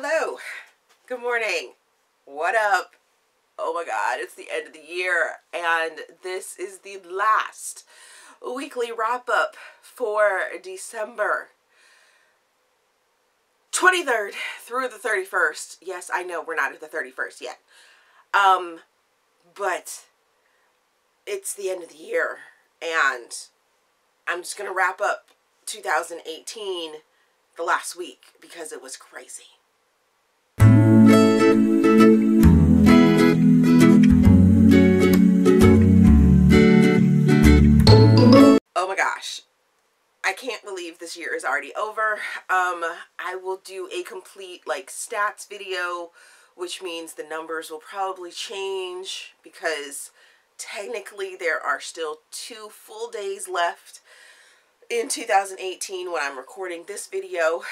Hello, good morning, what up? Oh my god, it's the end of the year and this is the last weekly wrap up for December 23rd through the 31st. Yes, I know we're not at the 31st yet. But it's the end of the year and I'm just gonna wrap up 2018 the last week because it was crazy. Oh my gosh, I can't believe this year is already over. I will do a complete stats video, which means the numbers will probably change because technically there are still 2 full days left in 2018 when I'm recording this video,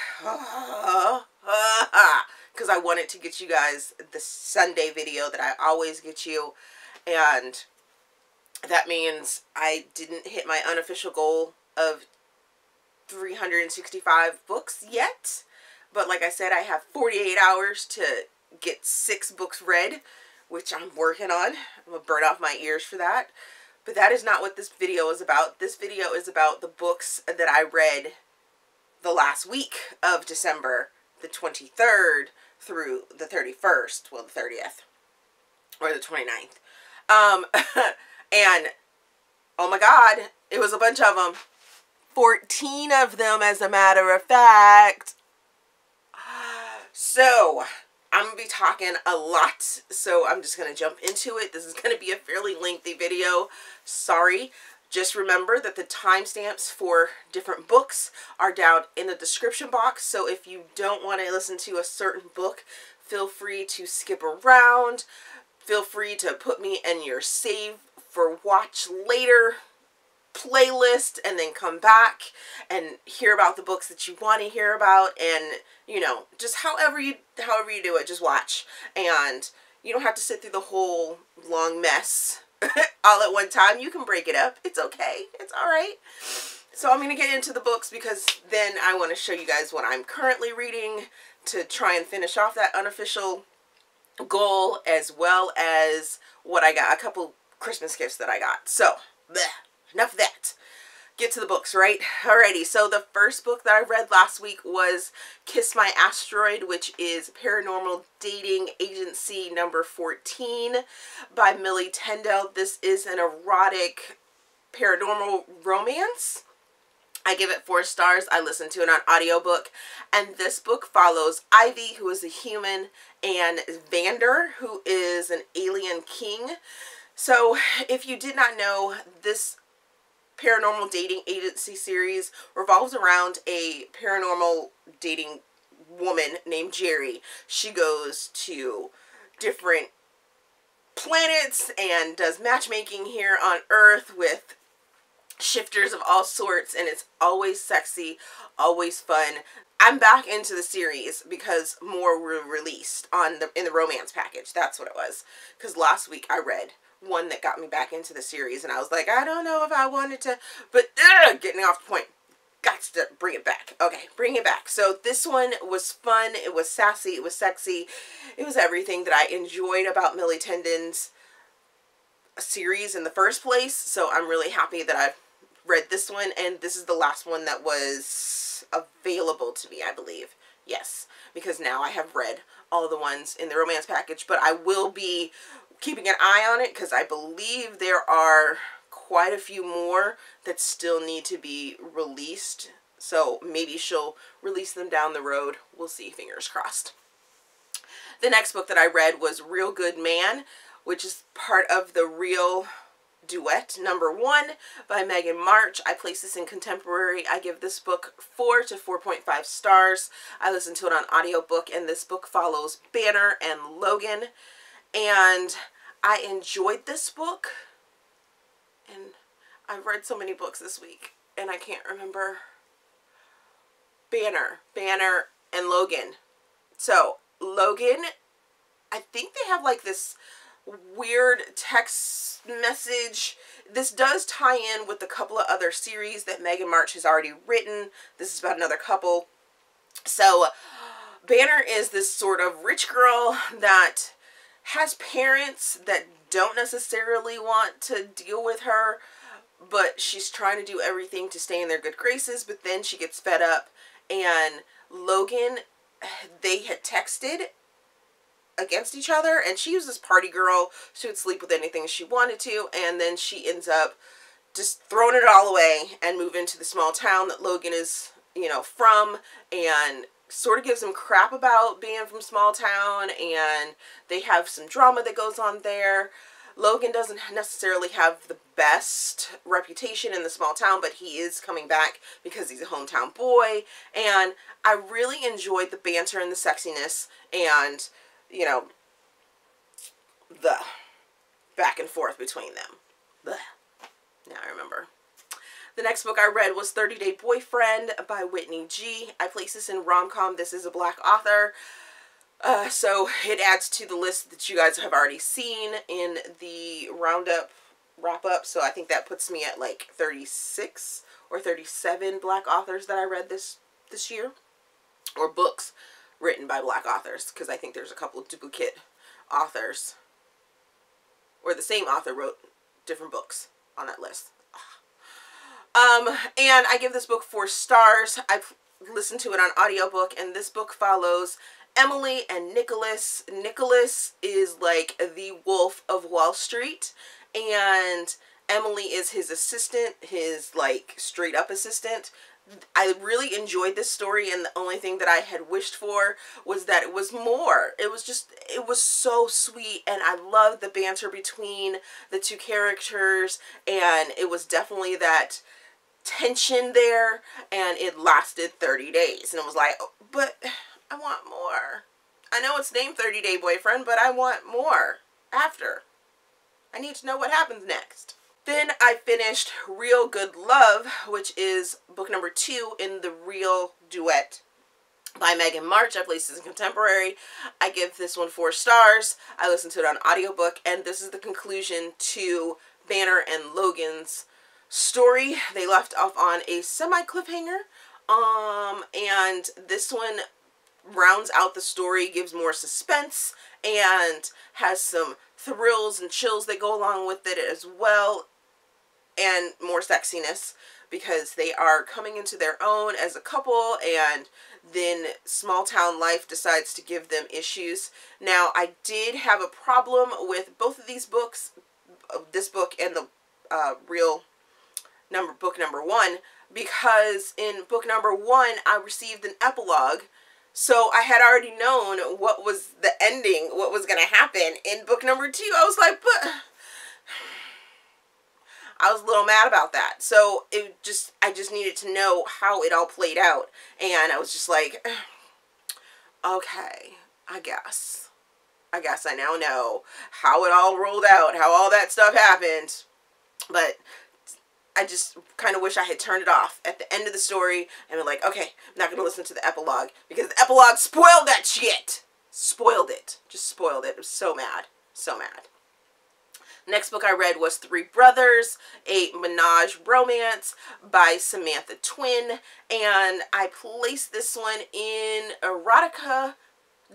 because I wanted to get you guys the Sunday video that I always get you, and that means I didn't hit my unofficial goal of 365 books yet, but like I said, I have 48 hours to get 6 books read, which I'm working on. I'm gonna burn off my ears for that. But that is not what this video is about. This video is about the books that I read the last week of December, the 23rd through the 31st, well, the 30th, or the 29th. And, oh my god, it was a bunch of them. 14 of them, as a matter of fact. So, I'm going to be talking a lot, so I'm just going to jump into it. This is going to be a fairly lengthy video. Sorry. Just remember that the timestamps for different books are down in the description box, so if you don't want to listen to a certain book, feel free to skip around. Feel free to put me in your save for watch later playlist and then come back and hear about the books that you want to hear about, and you know, just however you do it, just watch, and you don't have to sit through the whole long mess all at one time. You can break it up. It's okay. It's all right. So I'm going to get into the books because then I want to show you guys what I'm currently reading to try and finish off that unofficial goal, as well as what I got, a couple Christmas gifts that I got. So enough of that. Get to the books, right? Alrighty, so the first book that I read last week was Kiss My Asteroid, which is Paranormal Dating Agency number 14 by Millie Tyndall. This is an erotic paranormal romance. I give it 4 stars. I listened to it on audiobook. And this book follows Ivy, who is a human, and Vander, who is an alien king. So, if you did not know, this Paranormal Dating Agency series revolves around a paranormal dating woman named Jerry. She goes to different planets and does matchmaking here on Earth with shifters of all sorts, and it's always sexy, always fun. I'm back into the series because more were released in the romance package. That's what it was. Because last week I read one that got me back into the series, and I was like, I don't know if I wanted to, but getting off the point, got to bring it back. Okay, bring it back. So this one was fun, it was sassy, it was sexy, it was everything that I enjoyed about Millie Tyndall's series in the first place. So I'm really happy that I've read this one, and this is the last one that was available to me, I believe. Yes, because now I have read all the ones in the romance package, but I will be keeping an eye on it because I believe there are quite a few more that still need to be released. So maybe she'll release them down the road. We'll see, fingers crossed. The next book that I read was Real Good Man, which is part of the Real Duet number 1 by Meghan March. I place this in contemporary. I give this book 4 to 4.5 stars. I listened to it on audiobook, and this book follows Banner and Logan. And I enjoyed this book, and I've read so many books this week, and I can't remember. Banner, and Logan. So, Logan, I think they have like this weird text message. This does tie in with a couple of other series that Meghan March has already written. This is about another couple. So, Banner is this sort of rich girl that has parents that don't necessarily want to deal with her, but she's trying to do everything to stay in their good graces, but then she gets fed up, and Logan, they had texted against each other, and she was this party girl. She would sleep with anything she wanted to, and then she ends up just throwing it all away and moving to the small town that Logan is, you know, from, and sort of gives him crap about being from small town, and they have some drama that goes on there. Logan doesn't necessarily have the best reputation in the small town, but he is coming back because he's a hometown boy, and I really enjoyed the banter and the sexiness and, you know, the back and forth between them. Blech. Now I remember. The next book I read was 30 Day Boyfriend by Whitney G. I place this in rom-com. This is a black author. So it adds to the list that you guys have already seen in the roundup wrap-up. So I think that puts me at like 36 or 37 black authors that I read this year. Or books written by black authors. Because I think there's a couple of duplicate authors. Or the same author wrote different books on that list. And I give this book 4 stars. I've listened to it on audiobook, and this book follows Emily and Nicholas. Nicholas is like the Wolf of Wall Street, and Emily is his assistant, his like straight up assistant. I really enjoyed this story, and the only thing that I had wished for was that it was more. It was so sweet, and I loved the banter between the two characters, and it was definitely that tension there, and it lasted 30 days, and it was like, oh, but I want more. I know it's named 30 Day Boyfriend, but I want more after. I need to know what happens next. Then I finished Real Good Love, which is book number 2 in the Real Duet by Meghan March. I placed this in contemporary. I give this one 4 stars. I listened to it on audiobook, and this is the conclusion to Banner and Logan's story. They left off on a semi-cliffhanger, and this one rounds out the story, gives more suspense, and has some thrills and chills that go along with it as well, and more sexiness, because they are coming into their own as a couple, and then small town life decides to give them issues. Now, I did have a problem with both of these books, this book and the book number 1, because in book number 1 I received an epilogue, so I had already known what was the ending, what was going to happen. In book number 2, I was like, but I was a little mad about that. So I just needed to know how it all played out, and I was just like, okay, I guess I now know how it all rolled out, how all that stuff happened. But I just kind of wish I had turned it off at the end of the story and been like, okay, I'm not going to listen to the epilogue, because the epilogue spoiled that shit. Spoiled it. Just spoiled it. I was so mad. So mad. Next book I read was 3 Brothers, a Menage romance by Samantha Twinn, and I placed this one in erotica,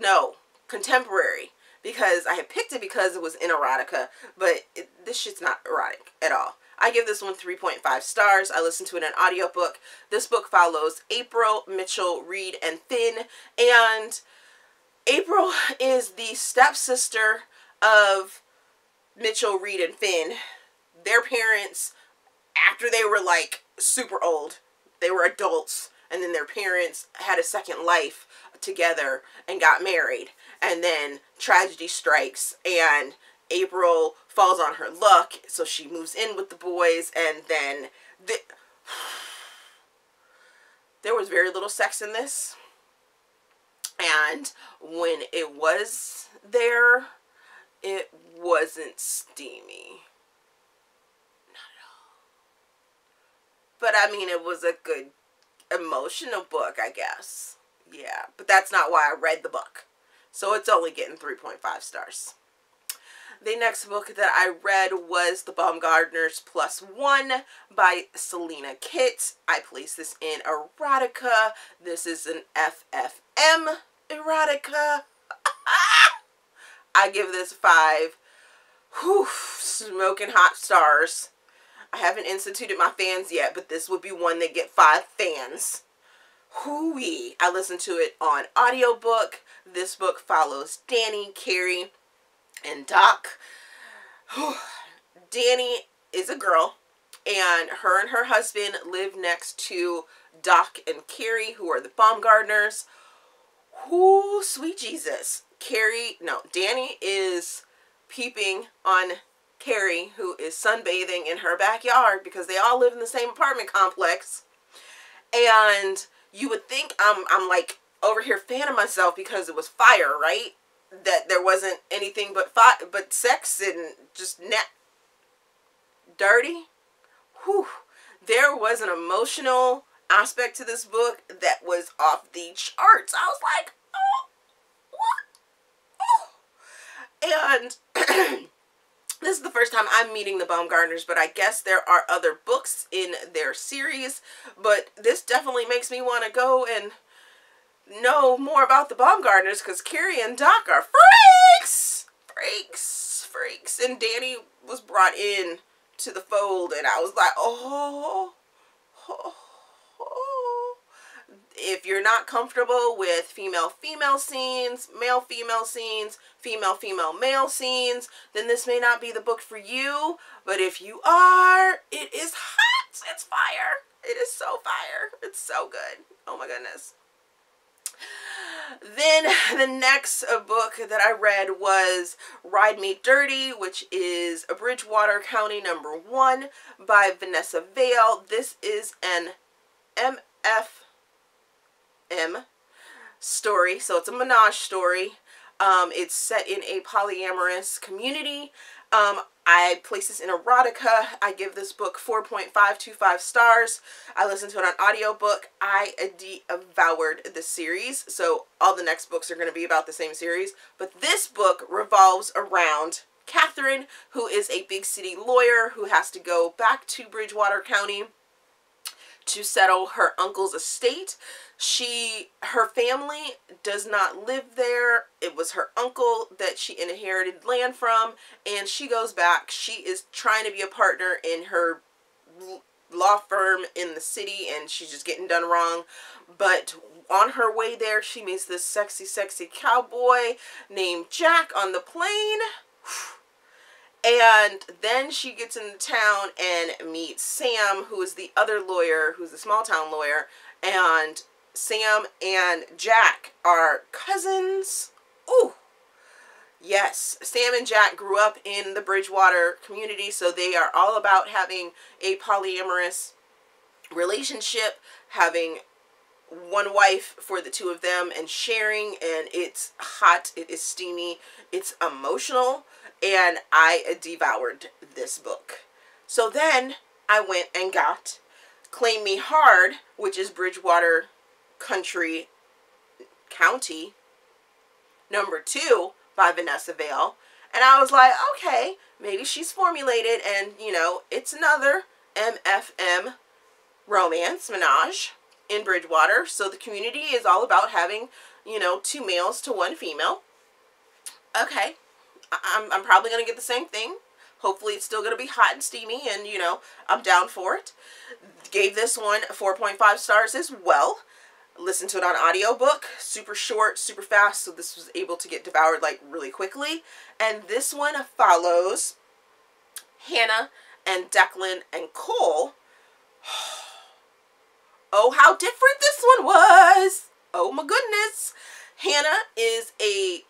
no, contemporary, because I had picked it because it was in erotica, but this shit's not erotic at all. I give this one 3.5 stars. I listened to it in an audiobook. This book follows April, Mitchell, Reed, and Finn. And April is the stepsister of Mitchell, Reed, and Finn. Their parents, after they were like super old, they were adults, and then their parents had a second life together and got married. And then tragedy strikes, and April falls on her luck, so she moves in with the boys, and then there was very little sex in this, and when it was there, it wasn't steamy. Not at all. But I mean, it was a good emotional book, I guess. Yeah, but that's not why I read the book. So it's only getting 3.5 stars. The next book that I read was The Baumgartners +1 by Selena Kitt. I placed this in erotica. This is an FFM, erotica. I give this 5 smoking hot stars. I haven't instituted my fans yet, but this would be one that get 5 fans. Hoo-wee. I listened to it on audiobook. This book follows Danny, Carrie, and Doc. Danny is a girl, and her husband live next to Doc and Carrie, who are the Baumgartners. Whoo, sweet Jesus. Danny is peeping on Carrie, who is sunbathing in her backyard because they all live in the same apartment complex. And you would think I'm like over here fanning myself because it was fire, right? That there wasn't anything but sex and just dirty. Whew. There was an emotional aspect to this book that was off the charts. I was like, oh, what? Oh. And this is the first time I'm meeting the Baumgartners, but I guess there are other books in their series. But this definitely makes me want to go and know more about the Baumgartners, because Carrie and Doc are freaks! Freaks. And Danny was brought in to the fold, and I was like, oh. If you're not comfortable with female-female scenes, male-female scenes, female-female-male scenes, then this may not be the book for you. But if you are, it is hot. It's fire. It is so fire. It's so good. Oh my goodness. Then the next book that I read was Ride Me Dirty, which is a Bridgewater County #1 by Vanessa Vale. This is an MFM story, so it's a Menage story. It's set in a polyamorous community. I place this in erotica. I give this book 4.525 stars. I listened to it on audiobook. I devoured the series, so all the next books are going to be about the same series. But this book revolves around Kathryn, who is a big city lawyer who has to go back to Bridgewater County to settle her uncle's estate. Her family does not live there. It was her uncle that she inherited land from, and she goes back. She is trying to be a partner in her law firm in the city, and she's just getting done wrong. But on her way there, she meets this sexy cowboy named Jack on the plane. And then she gets into town and meets Sam, who is the other lawyer, who's a small town lawyer. And Sam and Jack are cousins. Ooh. Yes, Sam and Jack grew up in the Bridgewater community, so they are all about having a polyamorous relationship, having one wife for the two of them, and sharing. And it's hot, it is steamy, it's emotional. And I devoured this book. So then I went and got Claim Me Hard, which is Bridgewater County #2 by Vanessa Vale. And I was like, okay, maybe she's formulated, and you know, it's another MFM romance menage in Bridgewater. So the community is all about having, you know, 2 males to 1 female. Okay. I'm probably going to get the same thing. Hopefully it's still going to be hot and steamy, and, you know, I'm down for it. Gave this one 4.5 stars as well. Listened to it on audiobook. Super short, super fast, so this was able to get devoured, like, really quickly. And this one follows Hannah and Declan and Cole. Oh, how different this one was! Oh my goodness! Hannah is a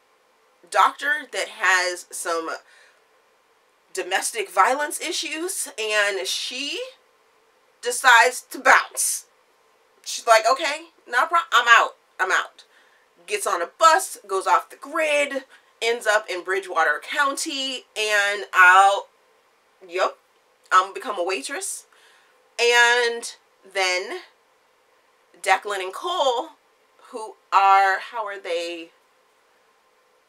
doctor that has some domestic violence issues, and she decides to bounce. She's like, okay, no problem, I'm out. Gets on a bus, goes off the grid, ends up in Bridgewater County, and I'll become a waitress. And then Declan and Cole, who are, how are they?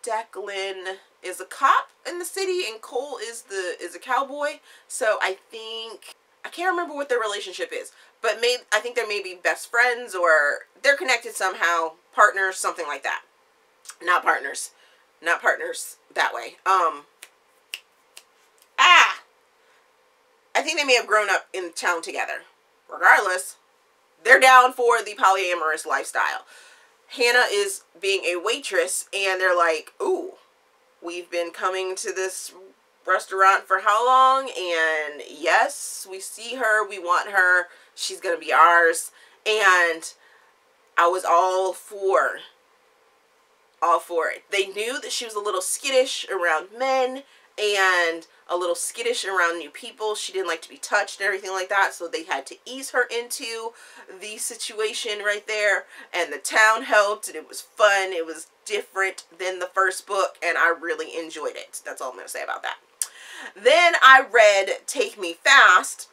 Declan is a cop in the city, and Cole is a cowboy. So I can't remember what their relationship is, but I think they're maybe best friends, or they're connected somehow, partners, something like that. Not partners. Not partners that way. I think they may have grown up in town together. Regardless, they're down for the polyamorous lifestyle. Hannah is being a waitress, and they're like, ooh, we've been coming to this restaurant for how long? And yes, we see her, we want her, she's gonna be ours. And I was all for it. They knew that she was a little skittish around men and a little skittish around new people. She didn't like to be touched and everything like that, so they had to ease her into the situation right there, and the town helped, and it was fun. It was different than the first book, and I really enjoyed it. That's all I'm going to say about that. Then I read Take Me Fast,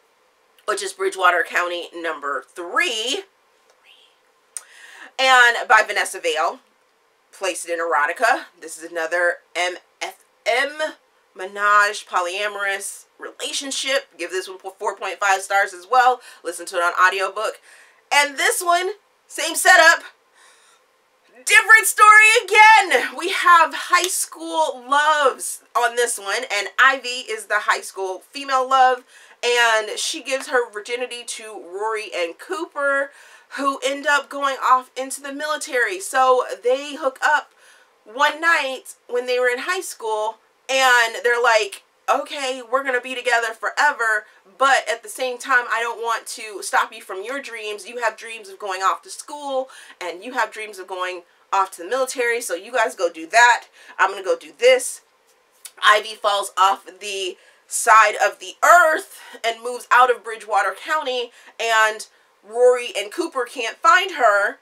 which is Bridgewater County number 3, and by Vanessa Vale. Placed it in erotica. This is another MFM, Menage, polyamorous relationship. Give this one 4.5 stars as well. Listen to it on audiobook. And this one, same setup, different story again. We have high school loves on this one, and Ivy is the high school female love, and she gives her virginity to Rory and Cooper, who end up going off into the military. So they hook up one night when they were in high school, and they're like, okay, we're going to be together forever, but at the same time, I don't want to stop you from your dreams. You have dreams of going off to school, and you have dreams of going off to the military, so you guys go do that. I'm going to go do this. Ivy falls off the side of the earth and moves out of Bridgewater County, and Rory and Cooper can't find her.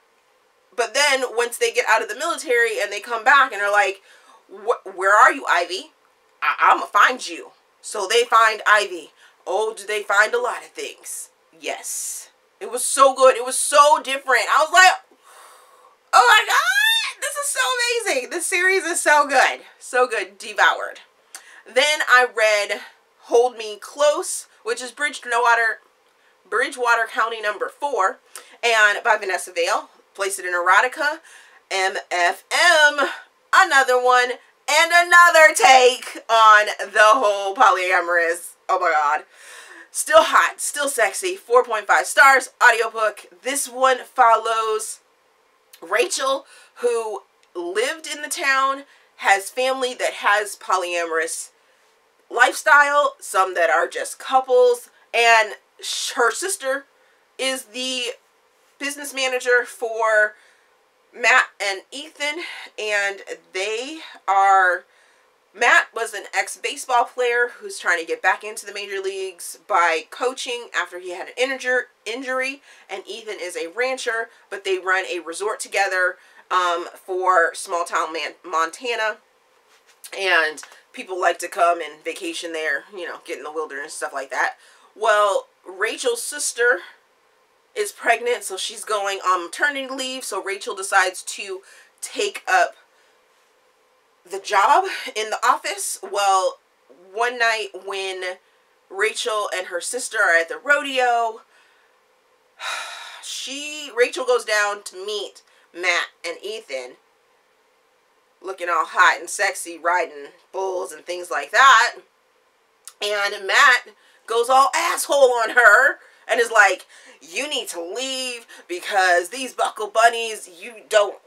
But then once they get out of the military and they come back and are like, where are you, Ivy? I'm gonna find you. So they find Ivy. Oh, do they find a lot of things? Yes. It was so good. It was so different. I was like, oh my god, this is so amazing. This series is so good. So good. Devoured. Then I read Hold Me Close, which is Bridgewater County number 4, and by Vanessa Vale. Placed it in erotica. MFM, another one, and another take on the whole polyamorous. Oh my god. Still hot, still sexy. 4.5 stars. Audiobook. This one follows Rachel, who lived in the town, has family that has polyamorous lifestyle, some that are just couples, and her sister is the business manager for Matt and Ethan, and Matt was an ex-baseball player who's trying to get back into the major leagues by coaching after he had an injury, and Ethan is a rancher, but they run a resort together for small town Montana, and people like to come and vacation there, you know, get in the wilderness and stuff like that. Well, Rachel's sister is pregnant, so she's going on maternity leave, so Rachel decides to take up the job in the office. Well, one night when Rachel and her sister are at the rodeo, Rachel goes down to meet Matt and Ethan, looking all hot and sexy, riding bulls and things like that, and Matt goes all asshole on her and is like, you need to leave because these buckle bunnies, you don't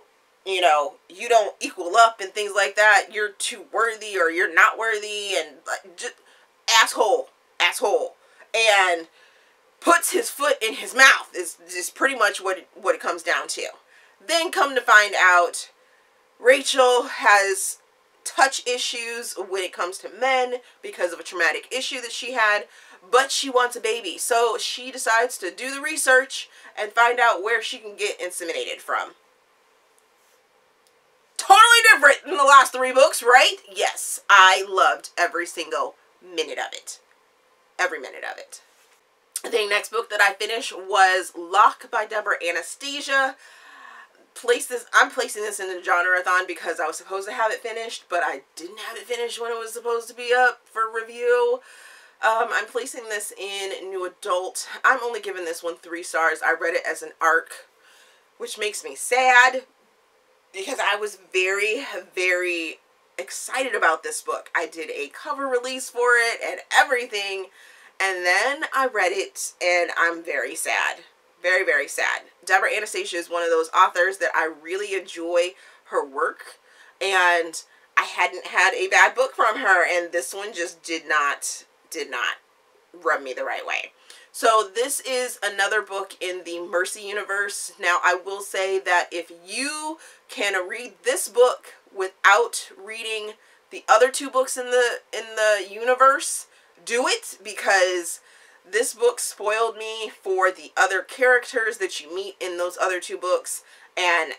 equal up and things like that. You're too worthy, or you're not worthy, and just asshole. And puts his foot in his mouth is just pretty much what it comes down to. Then come to find out, Rachel has touch issues when it comes to men because of a traumatic issue that she had, but she wants a baby, so she decides to do the research and find out where she can get inseminated from. Totally different than the last 3 books, right? Yes, I loved every single minute of it. Every minute of it. The next book that I finished was Locke by Debra Anastasia. I'm placing this in the genre-a-thon because I was supposed to have it finished, but I didn't have it finished when it was supposed to be up for review. I'm placing this in New Adult. I'm only giving this one 3 stars. I read it as an arc, which makes me sad. because I was very, very excited about this book. I did a cover release for it and everything, and then I read it and I'm very sad. Very, very sad. Debra Anastasia is one of those authors that I really enjoy her work, and I hadn't had a bad book from her, and this one just did not rub me the right way. So this is another book in the Mercy universe. Now, I will say that if you can read this book without reading the other two books in the universe, do it, because this book spoiled me for the other characters that you meet in those other two books, and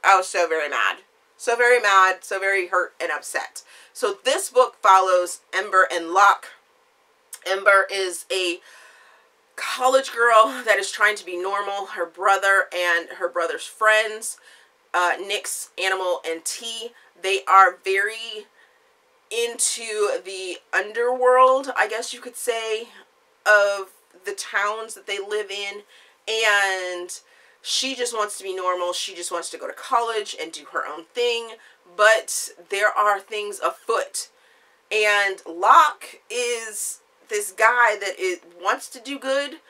I was so very mad. So very mad, so very hurt and upset. So this book follows Ember and Locke. Ember is a college girl that is trying to be normal. Her brother and her brother's friends, Nix, Animal, and T, they are very into the underworld, I guess you could say, of the towns that they live in, and she just wants to be normal. She just wants to go to college and do her own thing, but there are things afoot. And Locke is this guy that wants to do good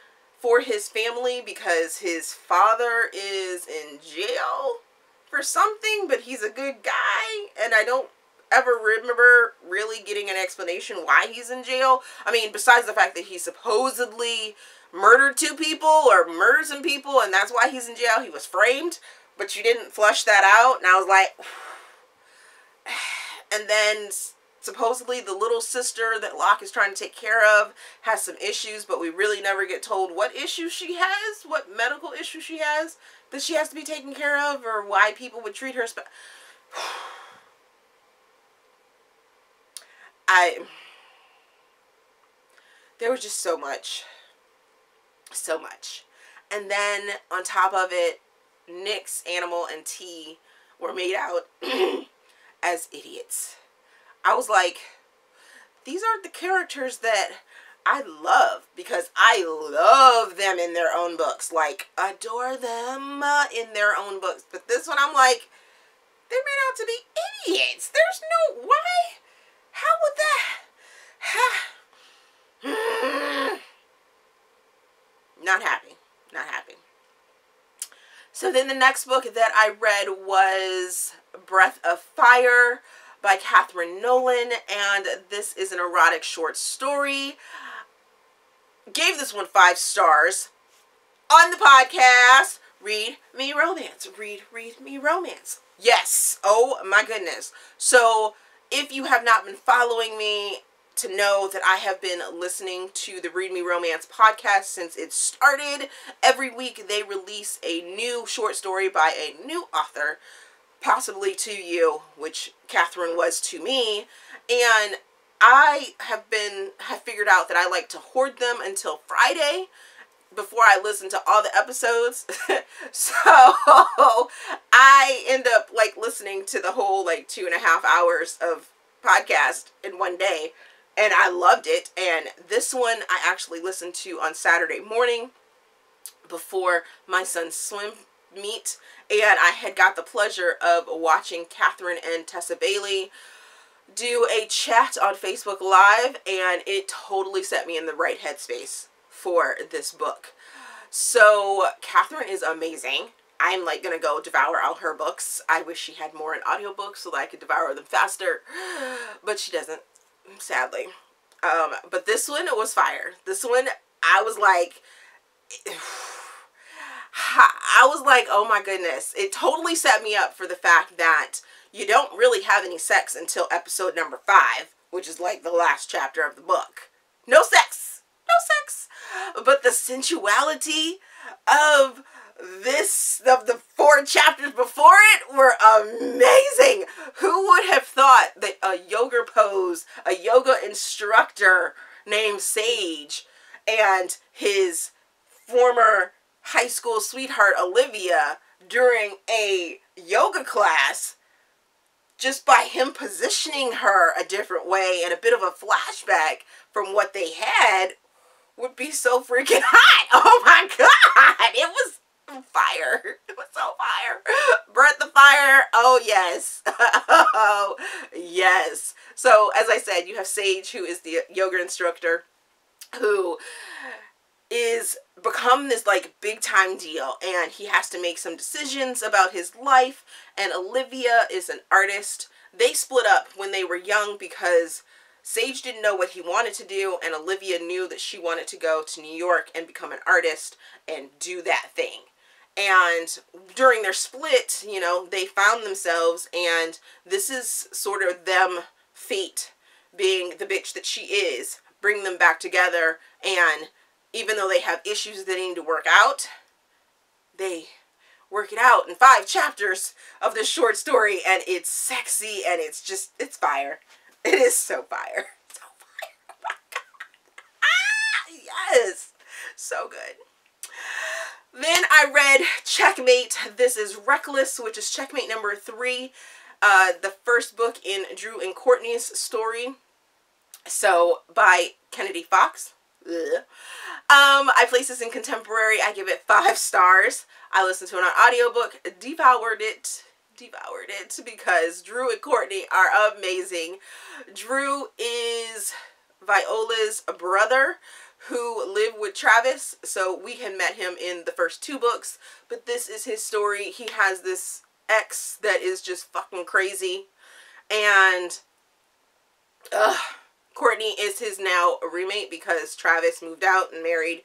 for his family because his father is in jail for something, but he's a good guy, and I don't ever remember really getting an explanation why he's in jail. I mean, besides the fact that he supposedly murdered 2 people or murdered some people, and that's why he's in jail. He was framed, but you didn't flush that out, and I was like, and then supposedly the little sister that Locke is trying to take care of has some issues, but we really never get told what issues she has, what medical issues she has that she has to be taken care of, or why people would treat her there was just so much. So much. And then on top of it, Nix, Animal, and T were made out as idiots. I was like, these aren't the characters that I love, because I love them in their own books. Like, adore them in their own books. But this one, I'm like, they're made out to be idiots. There's no, why? How would that? Not happy. Not happy. So then the next book that I read was Breath of Fire by Kathryn Nolan, and this is an erotic short story. Gave this one 5 stars. On the podcast, Read Me Romance. Read Me Romance. Yes. Oh my goodness. So if you have not been following me, to know that I have been listening to the Read Me Romance podcast since it started. Every week they release a new short story by a new author, possibly to you, which Kathryn was to me, and I have figured out that I like to hoard them until Friday before I listen to all the episodes. So I end up like listening to the whole like 2.5 hours of podcast in one day. And I loved it. And this one I actually listened to on Saturday morning before my son's swim meet. And I had got the pleasure of watching Kathryn and Tessa Bailey do a chat on Facebook Live. And it totally set me in the right headspace for this book. So Kathryn is amazing. I'm like going to go devour all her books. I wish she had more in audiobooks so that I could devour them faster. But she doesn't. Sadly. But this one was fire. This one, I was like, oh my goodness. It totally set me up for the fact that you don't really have any sex until episode number 5, which is like the last chapter of the book. No sex. No sex. But the sensuality of the 4 chapters before it were amazing. Who would have thought that a yoga pose, a yoga instructor named Sage, and his former high school sweetheart Olivia during a yoga class, just by him positioning her a different way and a bit of a flashback from what they had, would be so freaking hot. Oh my God. It was Fire. It was so fire. Breath of fire. Oh, yes. Oh, yes. So, as I said, you have Sage, who is the yoga instructor, who is become this like big time deal, and he has to make some decisions about his life. And Olivia is an artist. They split up when they were young because Sage didn't know what he wanted to do, and Olivia knew that she wanted to go to New York and become an artist and do that thing. And during their split, you know, they found themselves, and this is sort of them, fate, being the bitch that she is, bring them back together. And even though they have issues that need to work out, they work it out in 5 chapters of this short story, and it's sexy, and it's just, it's fire. It is so fire. So fire. Oh my God. Ah, yes. So good. Then I read Checkmate. This is Reckless, which is Checkmate number 3. The first book in Drew and Courtney's story. So, by Kennedy Fox. Ugh. I place this in contemporary. I give it 5 stars. I listened to it on audiobook. Devoured it because Drew and Courtney are amazing. Drew is Viola's brother who lived with Travis, so we had met him in the first 2 books, but this is his story. He has this ex that is just fucking crazy, and Courtney is his now roommate because Travis moved out and married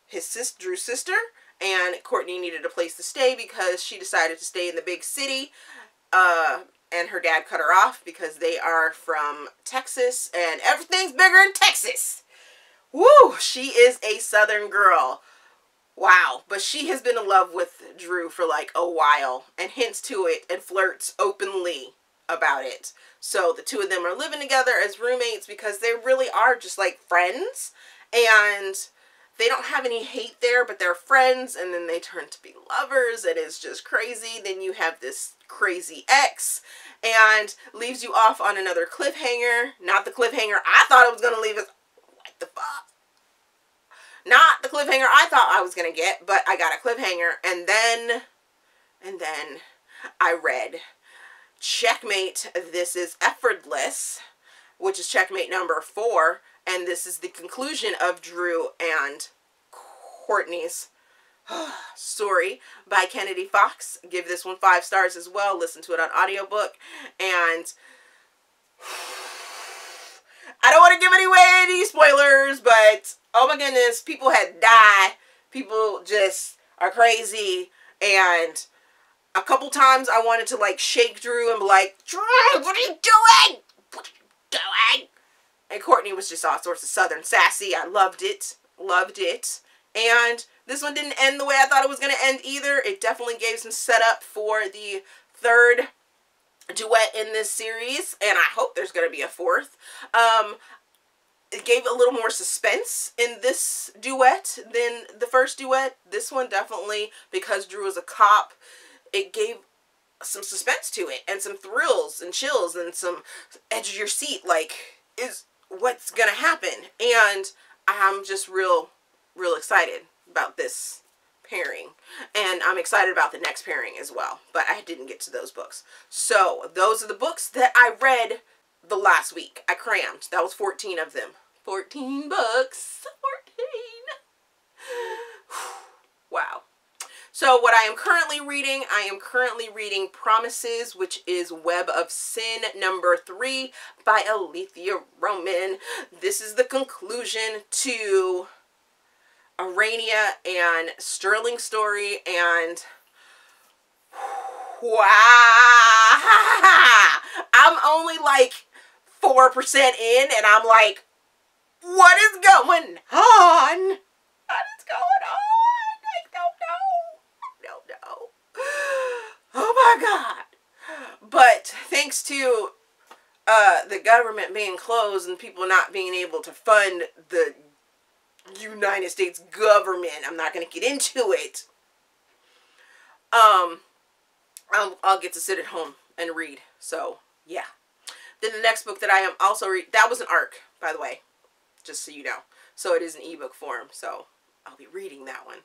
his Drew's sister, and Courtney needed a place to stay because she decided to stay in the big city, and her dad cut her off because they are from Texas, and everything's bigger in Texas. Woo! She is a Southern girl. Wow. But she has been in love with Drew for like a while and hints to it and flirts openly about it. So the 2 of them are living together as roommates because they really are just like friends. And they don't have any hate there, but they're friends, and then they turn to be lovers, and it's just crazy. Then you have this crazy ex, and leaves you off on another cliffhanger. Not the cliffhanger I thought it was going to leave us. What the fuck? Not the cliffhanger I thought I was going to get, but I got a cliffhanger. And then I read Checkmate. This is Effortless, which is Checkmate number 4. And this is the conclusion of Drew and Courtney's story by Kennedy Fox. Give this one 5 stars as well. Listen to it on audiobook. And I don't want to give any spoilers, but oh my goodness, people had died. People just are crazy. And a couple times I wanted to like shake Drew and be like, Drew, what are you doing? What are you doing? And Courtney was just all sorts of Southern sassy. I loved it. Loved it. And this one didn't end the way I thought it was going to end either. It definitely gave some setup for the 3rd duet in this series. And I hope there's going to be a 4th. It gave a little more suspense in this duet than the first duet. This one definitely, because Drew is a cop, it gave some suspense to it. And some thrills and chills and some edge of your seat. Like, is what's gonna happen? And I'm just real excited about this pairing, and I'm excited about the next pairing as well, but I didn't get to those books. So those are the books that I read the last week. I crammed. That was 14 of them. 14 books. 14. Wow. So what I am currently reading, I am currently reading Promises, which is Web of Sin number 3 by Aleatha Roman. This is the conclusion to Arania and Sterling's story, and wow, I'm only like 4% in, and I'm like, what is going on? What is going on? I don't know. Oh my God. But thanks to the government being closed and people not being able to fund the United States government, I'm not going to get into it. I'll get to sit at home and read. So, yeah. Then the next book that I am also reading, that was an ARC, by the way, just so you know. So it is an ebook form, so I'll be reading that one.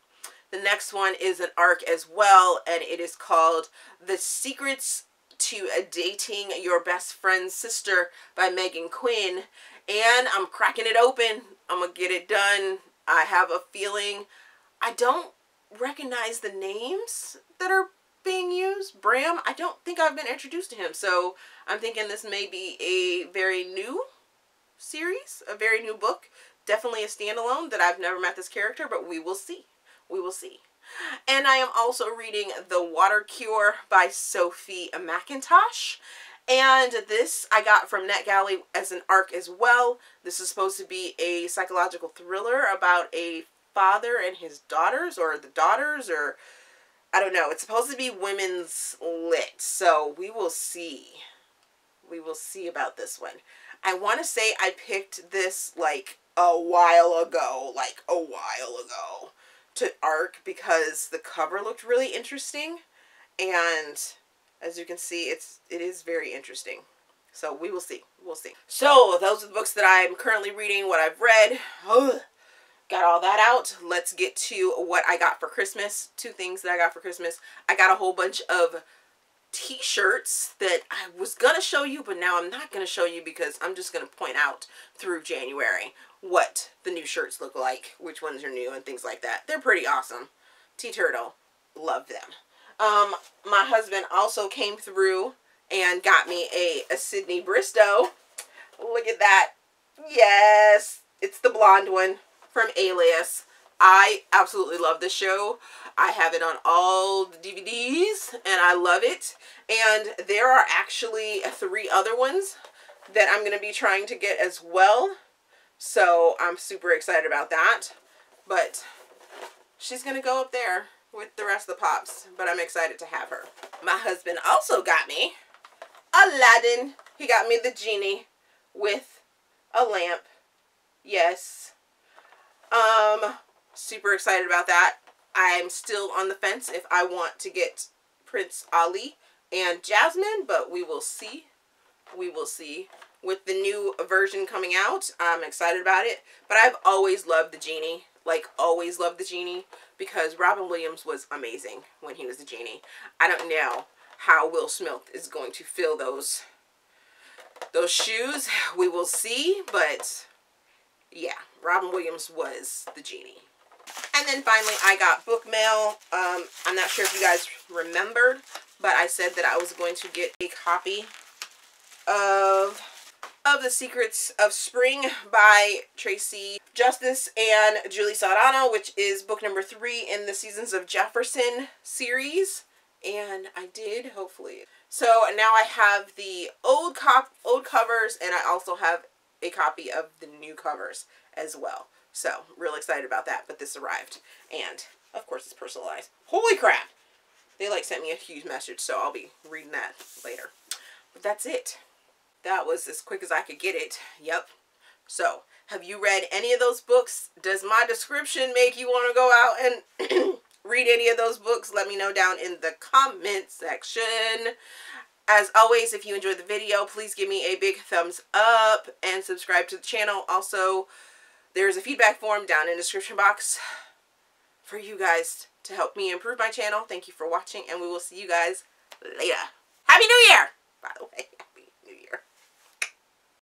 The next one is an arc as well, and it is called The Secrets to Dating Your Best Friend's Sister by Meghan Quinn. And I'm cracking it open. I'm going to get it done. I have a feeling I don't recognize the names that are being used. Bram, I don't think I've been introduced to him. So I'm thinking this may be a very new series, a very new book. Definitely a standalone that I've never met this character, but we will see. We will see. And I am also reading The Water Cure by Sophie Mackintosh. And this I got from NetGalley as an arc as well. This is supposed to be a psychological thriller about a father and his daughters, or the daughters, or I don't know. It's supposed to be women's lit. So we will see. We will see about this one. I want to say I picked this like a while ago. To arc because the cover looked really interesting, and as you can see it is very interesting. So we will see. We'll see. So those are the books that I'm currently reading, what I've read. Got all that out. Let's get to what I got for Christmas. Two things that I got for Christmas. I got a whole bunch of t-shirts that I was gonna show you, but now I'm not gonna show you because I'm just gonna point out through January what the new shirts look like, which ones are new and things like that. They're pretty awesome. T-Turtle, love them. My husband also came through and got me a Sydney Bristow. Look at that. Yes, it's the blonde one from Alias. I absolutely love this show. I have it on all the DVDs and I love it. And there are actually 3 other ones that I'm going to be trying to get as well. So I'm super excited about that. But she's going to go up there with the rest of the pops. But I'm excited to have her. My husband also got me Aladdin. He got me the genie with a lamp. Yes. Super excited about that. I'm still on the fence if I want to get Prince Ali and Jasmine, but we will see. We will see. With the new version coming out, I'm excited about it. But I've always loved the genie. Like, always loved the genie. Because Robin Williams was amazing when he was the genie. I don't know how Will Smith is going to fill those shoes. We will see. But, yeah. Robin Williams was the genie. And then finally, I got book mail. I'm not sure if you guys remembered, but I said that I was going to get a copy of The Secrets of Spring by Tracy Justice and Julie Saldana, which is book number 3 in the Seasons of Jefferson series. And I did, hopefully. So now I have the old covers, and I also have a copy of the new covers as well. So, real excited about that, but this arrived. And, of course, it's personalized. Holy crap! They, like, sent me a huge message, so I'll be reading that later. But that's it. That was as quick as I could get it. Yep. So, have you read any of those books? Does my description make you want to go out and read any of those books? Let me know down in the comment section. As always, if you enjoyed the video, please give me a big thumbs up and subscribe to the channel. Also, there's a feedback form down in the description box for you guys to help me improve my channel. Thank you for watching, and we will see you guys later. Happy New Year, by the way.